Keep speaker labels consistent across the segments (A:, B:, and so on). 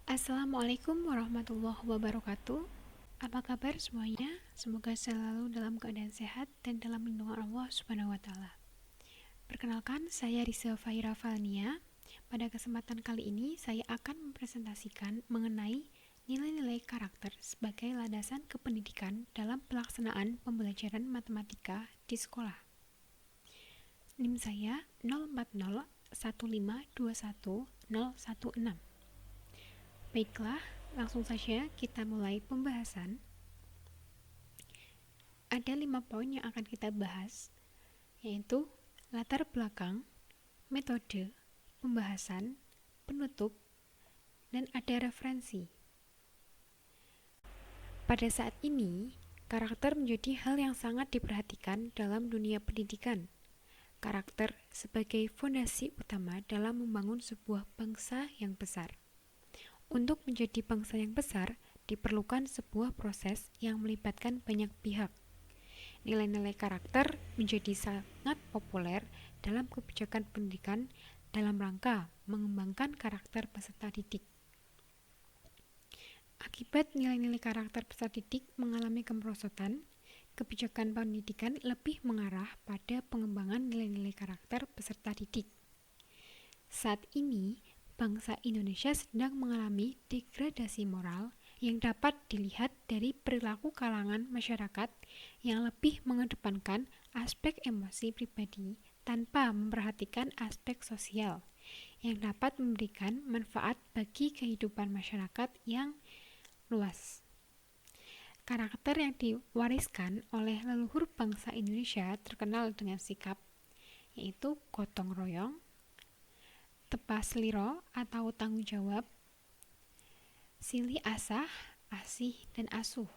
A: Assalamualaikum warahmatullahi wabarakatuh. Apa kabar semuanya? Semoga selalu dalam keadaan sehat dan dalam lindungan Allah Subhanahu wa taala. Perkenalkan, saya Risa Fahira Falnia. Pada kesempatan kali ini saya akan mempresentasikan mengenai nilai-nilai karakter sebagai landasan kependidikan dalam pelaksanaan pembelajaran matematika di sekolah. NIM saya 0401521016. Baiklah, langsung saja kita mulai pembahasan. Ada 5 poin yang akan kita bahas, yaitu latar belakang, metode, pembahasan, penutup, dan ada referensi. Pada saat ini, karakter menjadi hal yang sangat diperhatikan dalam dunia pendidikan. Karakter sebagai fondasi utama dalam membangun sebuah bangsa yang besar. Untuk menjadi bangsa yang besar, diperlukan sebuah proses yang melibatkan banyak pihak. Nilai-nilai karakter menjadi sangat populer dalam kebijakan pendidikan dalam rangka mengembangkan karakter peserta didik. Akibat nilai-nilai karakter peserta didik mengalami kemerosotan, kebijakan pendidikan lebih mengarah pada pengembangan nilai-nilai karakter peserta didik. Saat ini, bangsa Indonesia sedang mengalami degradasi moral yang dapat dilihat dari perilaku kalangan masyarakat yang lebih mengedepankan aspek emosi pribadi tanpa memperhatikan aspek sosial yang dapat memberikan manfaat bagi kehidupan masyarakat yang luas. Karakter yang diwariskan oleh leluhur bangsa Indonesia terkenal dengan sikap, yaitu gotong royong, tepas liro atau tanggung jawab, silih asah, asih, dan asuh.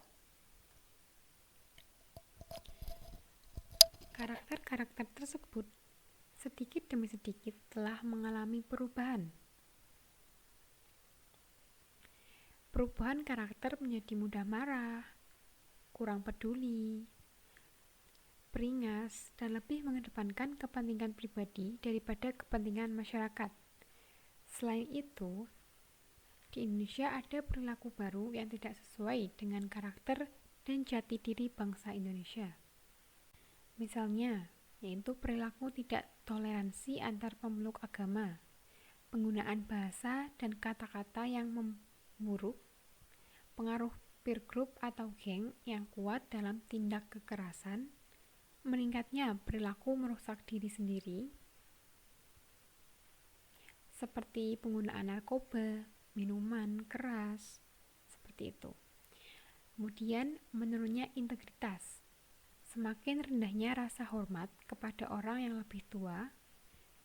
A: Karakter-karakter tersebut sedikit demi sedikit telah mengalami perubahan. Perubahan karakter menjadi mudah marah, kurang peduli, beringas, dan lebih mengedepankan kepentingan pribadi daripada kepentingan masyarakat. Selain itu, di Indonesia ada perilaku baru yang tidak sesuai dengan karakter dan jati diri bangsa Indonesia. Misalnya, yaitu perilaku tidak toleransi antar pemeluk agama, penggunaan bahasa dan kata-kata yang memburuk, pengaruh peer group atau geng yang kuat dalam tindak kekerasan, meningkatnya perilaku merusak diri sendiri, seperti penggunaan narkoba, minuman keras, seperti itu. Kemudian menurunnya integritas, semakin rendahnya rasa hormat kepada orang yang lebih tua,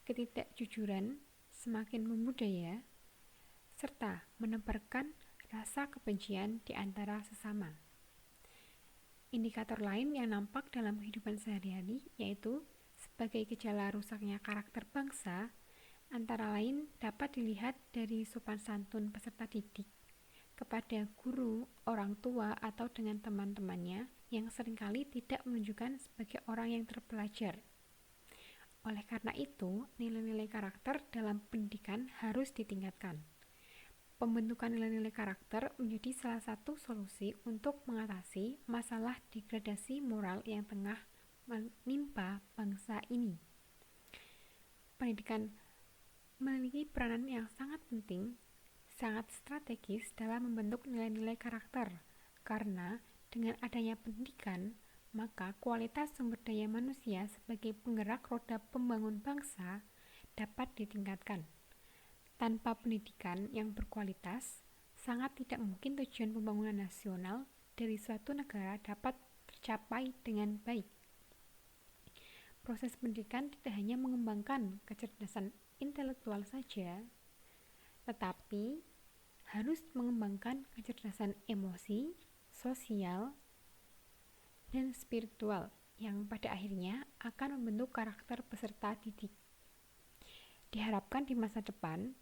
A: ketidakjujuran semakin membudaya, serta menebarkan rasa kebencian di antara sesama. Indikator lain yang nampak dalam kehidupan sehari-hari yaitu sebagai gejala rusaknya karakter bangsa, antara lain dapat dilihat dari sopan santun peserta didik kepada guru, orang tua, atau dengan teman-temannya yang seringkali tidak menunjukkan sebagai orang yang terpelajar. Oleh karena itu, nilai-nilai karakter dalam pendidikan harus ditingkatkan. Pembentukan nilai-nilai karakter menjadi salah satu solusi untuk mengatasi masalah degradasi moral yang tengah menimpa bangsa ini. Pendidikan memiliki peranan yang sangat penting, sangat strategis dalam membentuk nilai-nilai karakter, karena dengan adanya pendidikan, maka kualitas sumber daya manusia sebagai penggerak roda pembangun bangsa dapat ditingkatkan. Tanpa pendidikan yang berkualitas, sangat tidak mungkin tujuan pembangunan nasional dari suatu negara dapat tercapai dengan baik. Proses pendidikan tidak hanya mengembangkan kecerdasan intelektual saja, tetapi harus mengembangkan kecerdasan emosi, sosial, dan spiritual yang pada akhirnya akan membentuk karakter peserta didik. Diharapkan di masa depan,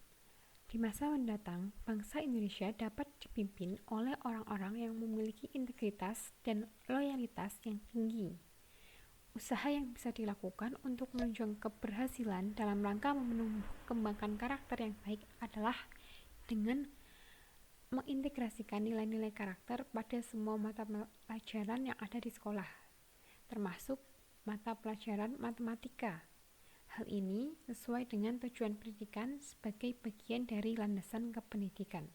A: di masa mendatang, bangsa Indonesia dapat dipimpin oleh orang-orang yang memiliki integritas dan loyalitas yang tinggi. Usaha yang bisa dilakukan untuk menunjang keberhasilan dalam rangka kembangkan karakter yang baik adalah dengan mengintegrasikan nilai-nilai karakter pada semua mata pelajaran yang ada di sekolah, termasuk mata pelajaran matematika. Hal ini sesuai dengan tujuan pendidikan sebagai bagian dari landasan kependidikan,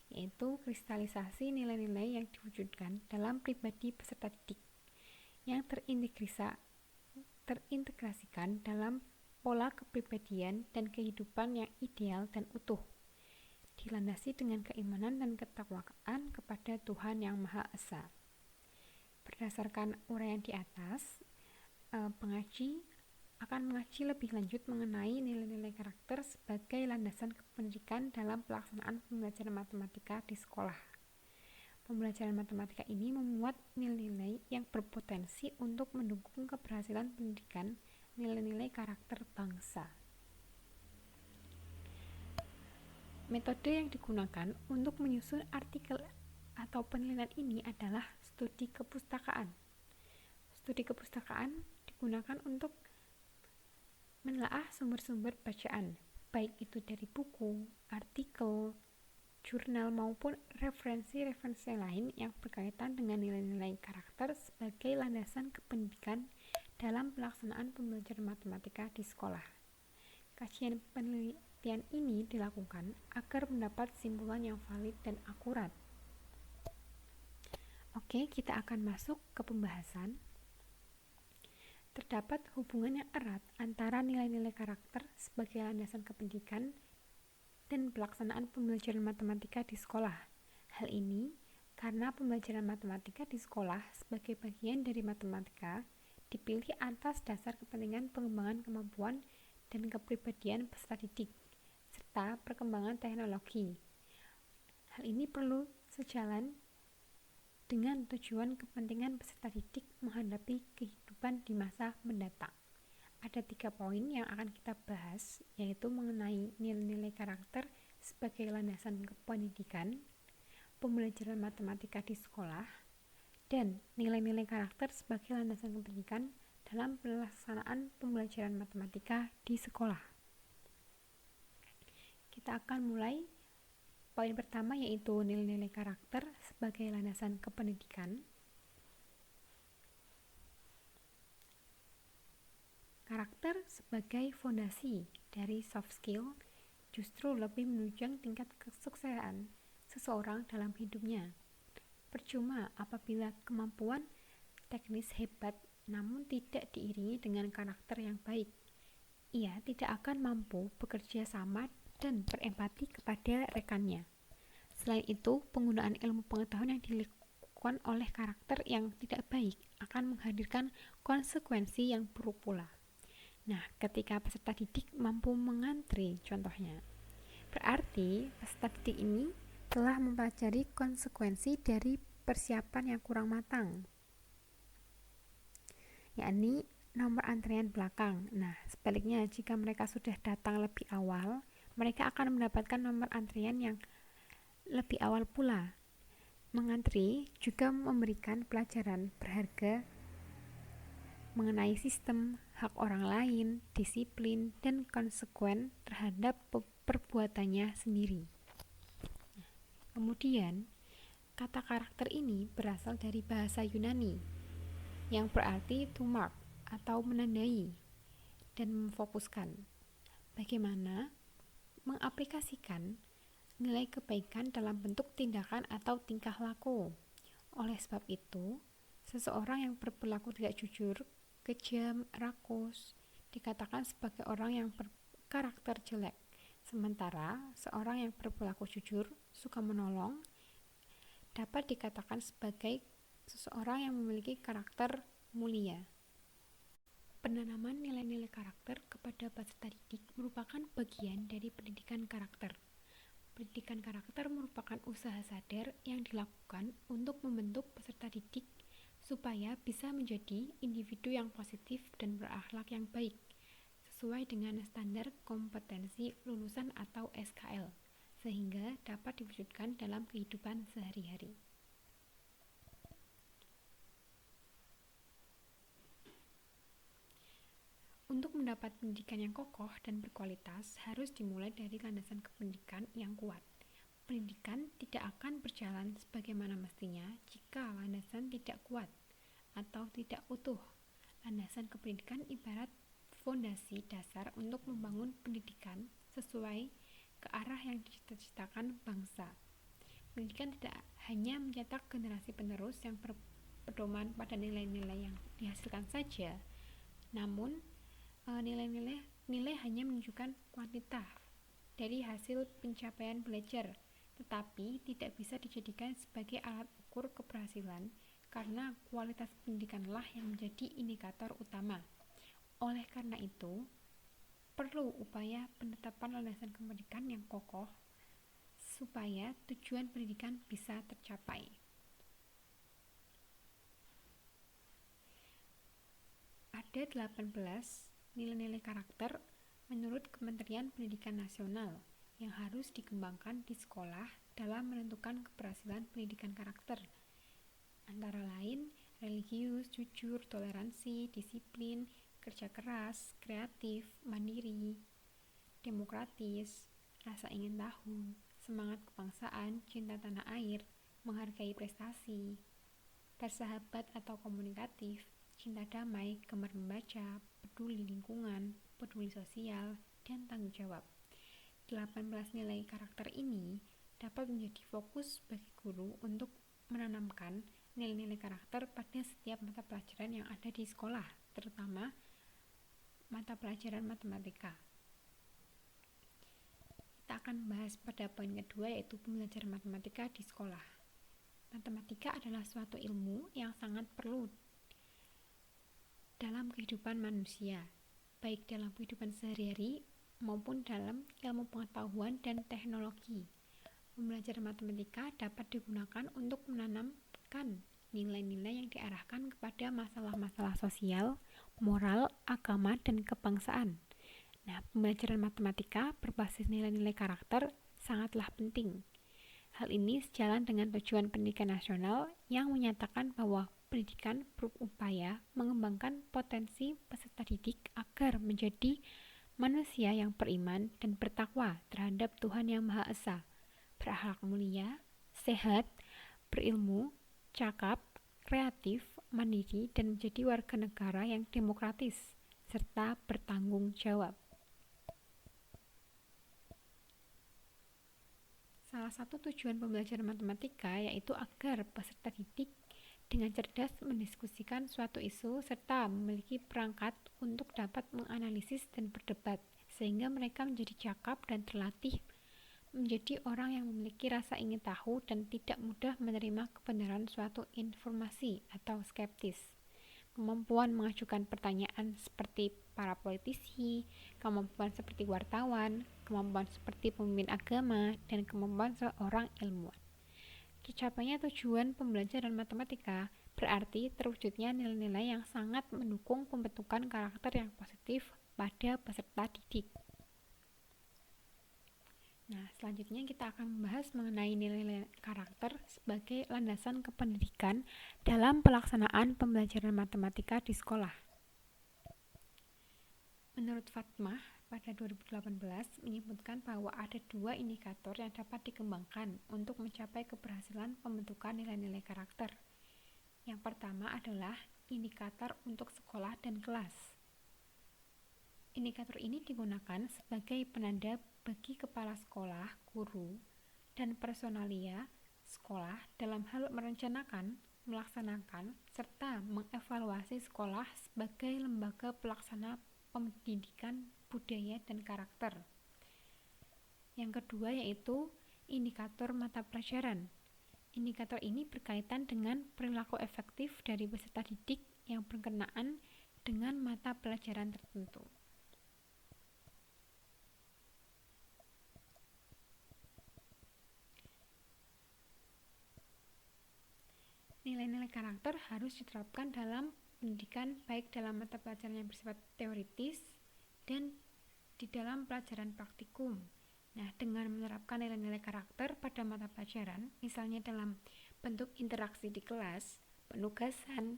A: yaitu kristalisasi nilai-nilai yang diwujudkan dalam pribadi peserta didik yang terintegrasikan dalam pola kepribadian dan kehidupan yang ideal dan utuh, dilandasi dengan keimanan dan ketakwaan kepada Tuhan Yang Maha Esa. Berdasarkan uraian di atas, pengaji akan mengaji lebih lanjut mengenai nilai-nilai karakter sebagai landasan pendidikan dalam pelaksanaan pembelajaran matematika di sekolah. Pembelajaran matematika ini memuat nilai-nilai yang berpotensi untuk mendukung keberhasilan pendidikan nilai-nilai karakter bangsa. Metode yang digunakan untuk menyusun artikel atau penelitian ini adalah studi kepustakaan. Studi kepustakaan digunakan untuk menelaah sumber-sumber bacaan, baik itu dari buku, artikel, jurnal maupun referensi-referensi lain yang berkaitan dengan nilai-nilai karakter sebagai landasan kependidikan dalam pelaksanaan pembelajaran matematika di sekolah. Kajian penelitian ini dilakukan agar mendapat kesimpulan yang valid dan akurat. Oke, kita akan masuk ke pembahasan. Terdapat hubungan yang erat antara nilai-nilai karakter sebagai landasan kependidikan dan pelaksanaan pembelajaran matematika di sekolah. Hal ini karena pembelajaran matematika di sekolah sebagai bagian dari matematika dipilih atas dasar kepentingan pengembangan kemampuan dan kepribadian peserta didik, serta perkembangan teknologi. Hal ini perlu sejalan dengan tujuan kepentingan peserta didik menghadapi kehidupan di masa mendatang. Ada 3 poin yang akan kita bahas, yaitu mengenai nilai-nilai karakter sebagai landasan kependidikan, pembelajaran matematika di sekolah, dan nilai-nilai karakter sebagai landasan kependidikan dalam pelaksanaan pembelajaran matematika di sekolah. Kita akan mulai. Poin pertama yaitu nilai-nilai karakter sebagai landasan kependidikan. Karakter sebagai fondasi dari soft skill justru lebih menunjang tingkat kesuksesan seseorang dalam hidupnya. Percuma apabila kemampuan teknis hebat namun tidak diiringi dengan karakter yang baik. Ia tidak akan mampu bekerja sama dan berempati kepada rekannya. Selain itu, penggunaan ilmu pengetahuan yang dilakukan oleh karakter yang tidak baik akan menghadirkan konsekuensi yang buruk pula. Nah, ketika peserta didik mampu mengantri, contohnya, berarti peserta didik ini telah mempelajari konsekuensi dari persiapan yang kurang matang, yakni nomor antrian belakang. Nah, sebaliknya, jika mereka sudah datang lebih awal, mereka akan mendapatkan nomor antrian yang lebih awal pula. Mengantri juga memberikan pelajaran berharga mengenai sistem, hak orang lain, disiplin, dan konsekuen terhadap perbuatannya sendiri. Kemudian, kata karakter ini berasal dari bahasa Yunani yang berarti to mark atau menandai dan memfokuskan. Bagaimana mengaplikasikan nilai kebaikan dalam bentuk tindakan atau tingkah laku. Oleh sebab itu, seseorang yang berperilaku tidak jujur, kejam, rakus, dikatakan sebagai orang yang berkarakter jelek. Sementara seorang yang berperilaku jujur, suka menolong, dapat dikatakan sebagai seseorang yang memiliki karakter mulia. Penanaman nilai-nilai karakter kepada peserta didik merupakan bagian dari pendidikan karakter. Pendidikan karakter merupakan usaha sadar yang dilakukan untuk membentuk peserta didik supaya bisa menjadi individu yang positif dan berakhlak yang baik, sesuai dengan standar kompetensi lulusan atau SKL, sehingga dapat diwujudkan dalam kehidupan sehari-hari. Untuk mendapat pendidikan yang kokoh dan berkualitas, harus dimulai dari landasan kependidikan yang kuat. pendidikan tidak akan berjalan sebagaimana mestinya jika landasan tidak kuat atau tidak utuh. Landasan kependidikan ibarat fondasi dasar untuk membangun pendidikan sesuai ke arah yang dicita-citakan bangsa. Pendidikan tidak hanya mencetak generasi penerus yang berpedoman pada nilai-nilai yang dihasilkan saja, namun nilai hanya menunjukkan kuantitas dari hasil pencapaian belajar, tetapi tidak bisa dijadikan sebagai alat ukur keberhasilan karena kualitas pendidikanlah yang menjadi indikator utama. Oleh karena itu, perlu upaya penetapan landasan pendidikan yang kokoh supaya tujuan pendidikan bisa tercapai. Ada 18 nilai-nilai karakter menurut Kementerian Pendidikan Nasional yang harus dikembangkan di sekolah dalam menentukan keberhasilan pendidikan karakter. Antara lain, religius, jujur, toleransi, disiplin, kerja keras, kreatif, mandiri, demokratis, rasa ingin tahu, semangat kebangsaan, cinta tanah air, menghargai prestasi, bersahabat atau komunikatif, cinta damai, gemar membaca, peduli lingkungan, peduli sosial, dan tanggung jawab. 18 nilai karakter ini dapat menjadi fokus bagi guru untuk menanamkan nilai-nilai karakter pada setiap mata pelajaran yang ada di sekolah, terutama mata pelajaran matematika. Kita akan bahas pada poin kedua, yaitu pembelajaran matematika di sekolah. Matematika adalah suatu ilmu yang sangat perlu dalam kehidupan manusia, baik dalam kehidupan sehari-hari maupun dalam ilmu pengetahuan dan teknologi. Pembelajaran matematika dapat digunakan untuk menanamkan nilai-nilai yang diarahkan kepada masalah-masalah sosial, moral, agama, dan kebangsaan. Nah, pembelajaran matematika berbasis nilai-nilai karakter sangatlah penting. Hal ini sejalan dengan tujuan pendidikan nasional yang menyatakan bahwa pendidikan berupaya mengembangkan potensi peserta didik agar menjadi manusia yang beriman dan bertakwa terhadap Tuhan Yang Maha Esa, berakhlak mulia, sehat, berilmu, cakap, kreatif, mandiri, dan menjadi warga negara yang demokratis serta bertanggung jawab. Salah satu tujuan pembelajaran matematika yaitu agar peserta didik dengan cerdas mendiskusikan suatu isu serta memiliki perangkat untuk dapat menganalisis dan berdebat, sehingga mereka menjadi cakap dan terlatih menjadi orang yang memiliki rasa ingin tahu dan tidak mudah menerima kebenaran suatu informasi atau skeptis. Kemampuan mengajukan pertanyaan seperti para politisi, kemampuan seperti wartawan, kemampuan seperti pemimpin agama, dan kemampuan seorang ilmuwan. Tercapainya tujuan pembelajaran matematika berarti terwujudnya nilai-nilai yang sangat mendukung pembentukan karakter yang positif pada peserta didik. Nah, selanjutnya kita akan membahas mengenai nilai-nilai karakter sebagai landasan kependidikan dalam pelaksanaan pembelajaran matematika di sekolah. Menurut Fatmah, pada 2018 menyebutkan bahwa ada 2 indikator yang dapat dikembangkan untuk mencapai keberhasilan pembentukan nilai-nilai karakter. Yang pertama adalah indikator untuk sekolah dan kelas. Indikator ini digunakan sebagai penanda bagi kepala sekolah, guru, dan personalia sekolah dalam hal merencanakan, melaksanakan, serta mengevaluasi sekolah sebagai lembaga pelaksana pendidikan budaya dan karakter. Yang kedua yaitu indikator mata pelajaran. Indikator ini berkaitan dengan perilaku efektif dari peserta didik yang berkenaan dengan mata pelajaran tertentu. Nilai-nilai karakter harus diterapkan dalam pendidikan baik dalam mata pelajaran yang bersifat teoritis dan di dalam pelajaran praktikum. Nah, dengan menerapkan nilai-nilai karakter pada mata pelajaran, misalnya dalam bentuk interaksi di kelas, penugasan,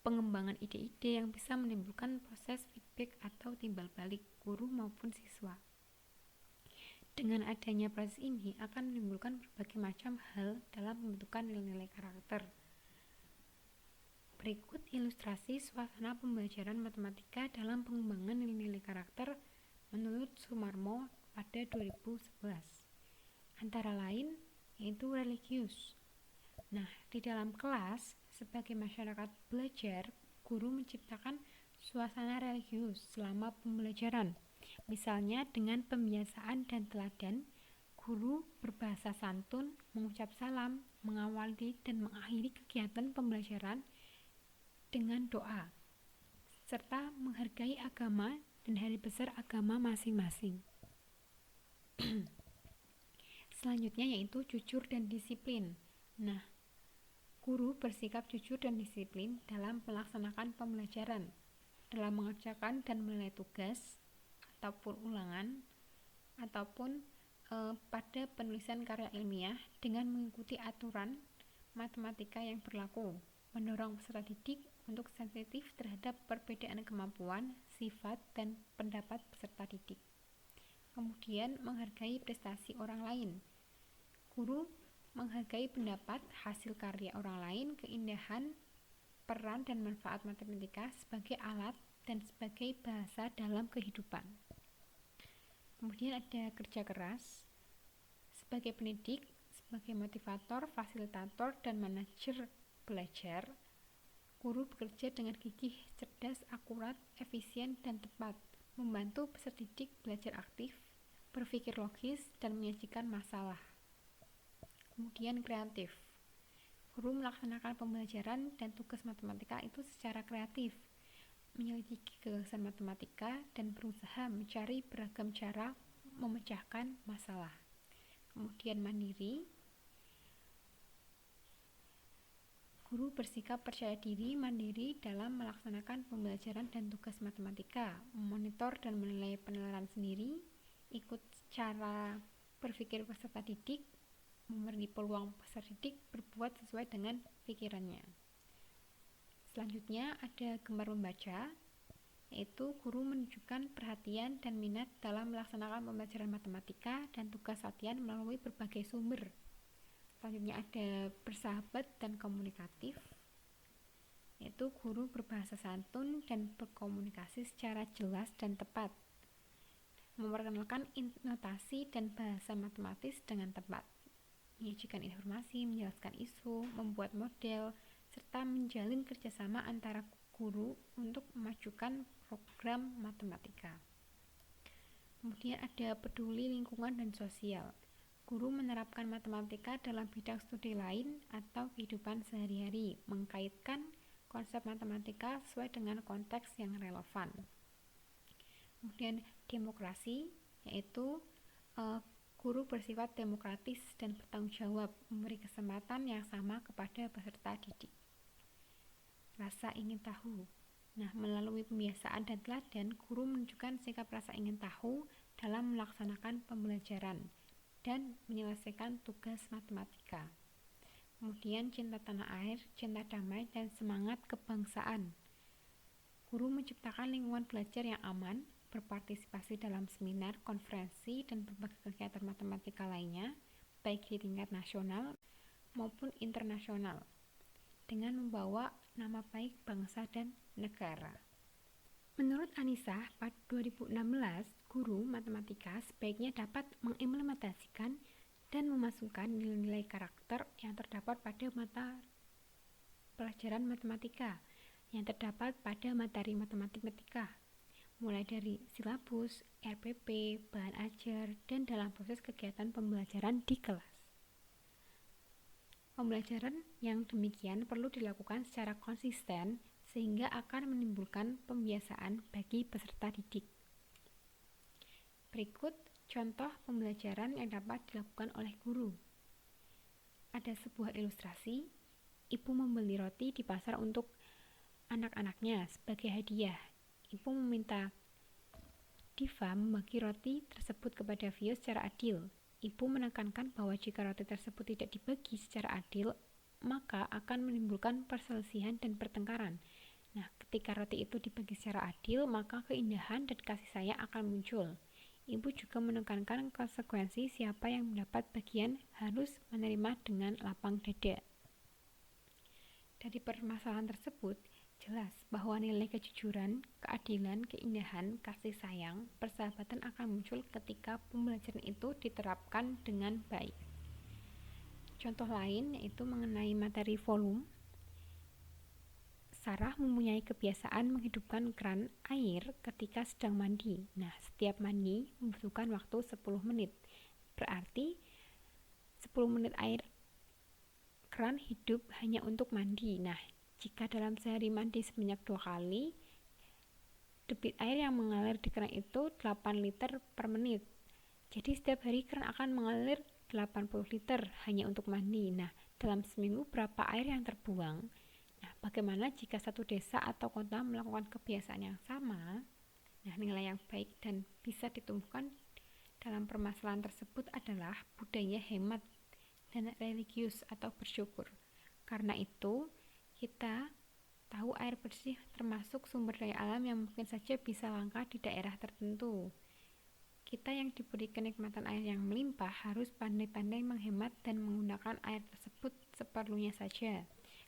A: pengembangan ide-ide yang bisa menimbulkan proses feedback atau timbal balik guru maupun siswa. Dengan adanya proses ini akan menimbulkan berbagai macam hal dalam pembentukan nilai-nilai karakter. Berikut ilustrasi suasana pembelajaran matematika dalam pengembangan nilai-nilai karakter menurut Sumarmo pada 2011. Antara lain yaitu religius. Nah, di dalam kelas, sebagai masyarakat belajar, guru menciptakan suasana religius selama pembelajaran. Misalnya dengan pembiasaan dan teladan, guru berbahasa santun, mengucap salam, mengawali dan mengakhiri kegiatan pembelajaran dengan doa, serta menghargai agama dan hari besar agama masing-masing. Selanjutnya yaitu jujur dan disiplin. Nah, guru bersikap jujur dan disiplin dalam melaksanakan pembelajaran, dalam mengerjakan dan menilai tugas ataupun ulangan, ataupun pada penulisan karya ilmiah dengan mengikuti aturan matematika yang berlaku, mendorong peserta didik untuk sensitif terhadap perbedaan kemampuan, sifat, dan pendapat peserta didik. Kemudian menghargai prestasi orang lain. Guru menghargai pendapat, hasil karya orang lain, keindahan, peran dan manfaat matematika sebagai alat dan sebagai bahasa dalam kehidupan. Kemudian ada kerja keras. Sebagai pendidik, sebagai motivator, fasilitator, dan manajer belajar, guru bekerja dengan gigih, cerdas, akurat, efisien, dan tepat, membantu peserta didik belajar aktif, berpikir logis, dan menyajikan masalah. Kemudian kreatif. Guru melaksanakan pembelajaran dan tugas matematika itu secara kreatif, menyelidiki gagasan matematika dan berusaha mencari beragam cara memecahkan masalah. Kemudian mandiri. Guru bersikap percaya diri, mandiri dalam melaksanakan pembelajaran dan tugas matematika, memonitor dan menilai penilaian sendiri, ikut cara berpikir peserta didik, memberi peluang peserta didik berbuat sesuai dengan pikirannya. Selanjutnya ada gemar membaca, yaitu guru menunjukkan perhatian dan minat dalam melaksanakan pembelajaran matematika dan tugas latihan melalui berbagai sumber. Selanjutnya ada bersahabat dan komunikatif, yaitu guru berbahasa santun dan berkomunikasi secara jelas dan tepat, memperkenalkan notasi dan bahasa matematis dengan tepat, menyajikan informasi, menjelaskan isu, membuat model, serta menjalin kerjasama antara guru untuk memajukan program matematika. Kemudian ada peduli lingkungan dan sosial. Guru menerapkan matematika dalam bidang studi lain atau kehidupan sehari-hari, mengkaitkan konsep matematika sesuai dengan konteks yang relevan. Kemudian demokrasi, yaitu guru bersifat demokratis dan bertanggung jawab, memberi kesempatan yang sama kepada peserta didik. Rasa ingin tahu. Nah, melalui pembiasaan dan teladan, guru menunjukkan sikap rasa ingin tahu dalam melaksanakan pembelajaran dan menyelesaikan tugas matematika. Kemudian cinta tanah air, cinta damai, dan semangat kebangsaan. Guru menciptakan lingkungan belajar yang aman, berpartisipasi dalam seminar, konferensi, dan berbagai kegiatan matematika lainnya, baik di tingkat nasional maupun internasional, dengan membawa nama baik bangsa dan negara. Menurut Anissa, pada 2016, guru matematika sebaiknya dapat mengimplementasikan dan memasukkan nilai-nilai karakter yang terdapat pada mata pelajaran matematika yang terdapat pada materi matematika, mulai dari silabus, RPP, bahan ajar, dan dalam proses kegiatan pembelajaran di kelas. Pembelajaran yang demikian perlu dilakukan secara konsisten sehingga akan menimbulkan pembiasaan bagi peserta didik. Berikut contoh pembelajaran yang dapat dilakukan oleh guru. Ada sebuah ilustrasi, ibu membeli roti di pasar untuk anak-anaknya sebagai hadiah. Ibu meminta Diva membagi roti tersebut kepada Vio secara adil. Ibu menekankan bahwa jika roti tersebut tidak dibagi secara adil, maka akan menimbulkan perselisihan dan pertengkaran. Nah, ketika roti itu dibagi secara adil, maka keindahan dan kasih sayang akan muncul. Ibu juga menekankan konsekuensi siapa yang mendapat bagian harus menerima dengan lapang dada. Dari permasalahan tersebut, jelas bahwa nilai kejujuran, keadilan, keindahan, kasih sayang, persahabatan akan muncul ketika pembelajaran itu diterapkan dengan baik. Contoh lain yaitu mengenai materi volume. Sarah mempunyai kebiasaan menghidupkan keran air ketika sedang mandi. Nah, setiap mandi membutuhkan waktu 10 menit. Berarti 10 menit air keran hidup hanya untuk mandi. Nah, jika dalam sehari mandi sebanyak 2 kali, debit air yang mengalir di keran itu 8 liter per menit. Jadi setiap hari keran akan mengalir 80 liter hanya untuk mandi. Nah, dalam seminggu berapa air yang terbuang? Nah, bagaimana jika satu desa atau kota melakukan kebiasaan yang sama? Nah, nilai yang baik dan bisa ditumbuhkan dalam permasalahan tersebut adalah budaya hemat dan religius atau bersyukur. Karena itu, kita tahu air bersih termasuk sumber daya alam yang mungkin saja bisa langka di daerah tertentu. Kita yang diberi kenikmatan air yang melimpah harus pandai-pandai menghemat dan menggunakan air tersebut seperlunya saja.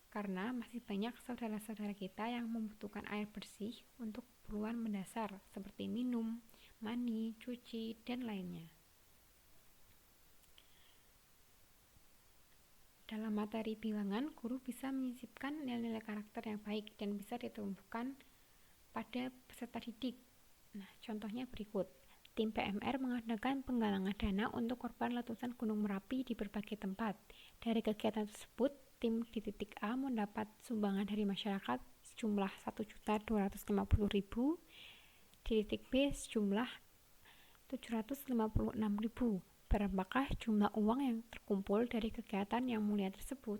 A: Karena masih banyak saudara-saudara kita yang membutuhkan air bersih untuk keperluan mendasar seperti minum, mandi, cuci, dan lainnya. Dalam materi bilangan, guru bisa menyisipkan nilai-nilai karakter yang baik dan bisa ditumbuhkan pada peserta didik. Nah, contohnya berikut. Tim PMR mengadakan penggalangan dana untuk korban letusan Gunung Merapi di berbagai tempat. Dari kegiatan tersebut, tim di titik A mendapat sumbangan dari masyarakat sejumlah 1.250.000, di titik B sejumlah 756.000. Berapakah jumlah uang yang terkumpul dari kegiatan yang mulia tersebut?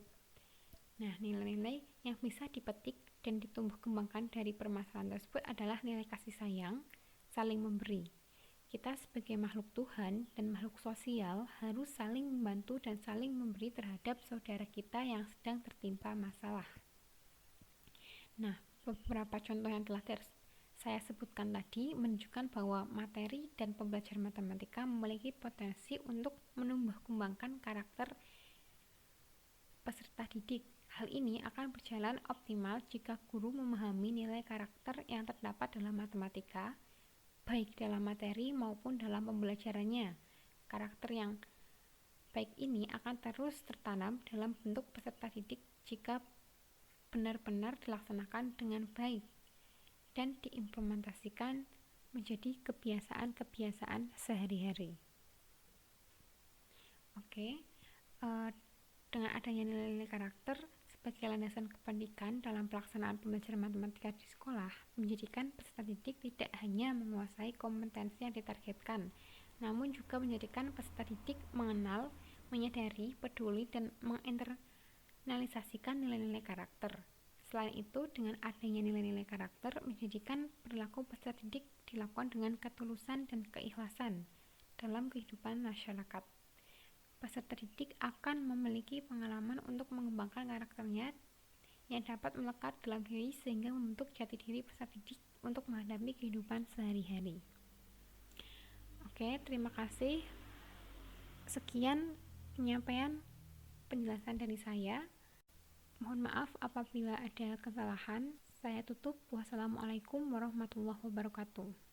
A: Nah, nilai-nilai yang bisa dipetik dan ditumbuh kembangkan dari permasalahan tersebut adalah nilai kasih sayang, saling memberi. Kita sebagai makhluk Tuhan dan makhluk sosial harus saling membantu dan saling memberi terhadap saudara kita yang sedang tertimpa masalah. Nah, beberapa contoh yang telah saya sebutkan tadi menunjukkan bahwa materi dan pembelajaran matematika memiliki potensi untuk menumbuh kembangkan karakter peserta didik. Hal ini akan berjalan optimal jika guru memahami nilai karakter yang terdapat dalam matematika, baik dalam materi maupun dalam pembelajarannya. Karakter yang baik ini akan terus tertanam dalam bentuk peserta didik jika benar-benar dilaksanakan dengan baik dan diimplementasikan menjadi kebiasaan-kebiasaan sehari-hari. Oke, dengan adanya nilai-nilai karakter sebagai landasan kependidikan dalam pelaksanaan pembelajaran matematika di sekolah menjadikan peserta didik tidak hanya menguasai kompetensi yang ditargetkan, namun juga menjadikan peserta didik mengenal, menyadari, peduli, dan menginternalisasikan nilai-nilai karakter. Selain itu, dengan adanya nilai-nilai karakter menjadikan perilaku peserta didik dilakukan dengan ketulusan dan keikhlasan dalam kehidupan masyarakat. Peserta didik akan memiliki pengalaman untuk mengembangkan karakternya yang dapat melekat dalam diri sehingga membentuk jati diri peserta didik untuk menghadapi kehidupan sehari-hari. Oke, terima kasih. Sekian penyampaian penjelasan dari saya. Mohon maaf apabila ada kesalahan. Saya tutup. Wassalamualaikum warahmatullahi wabarakatuh.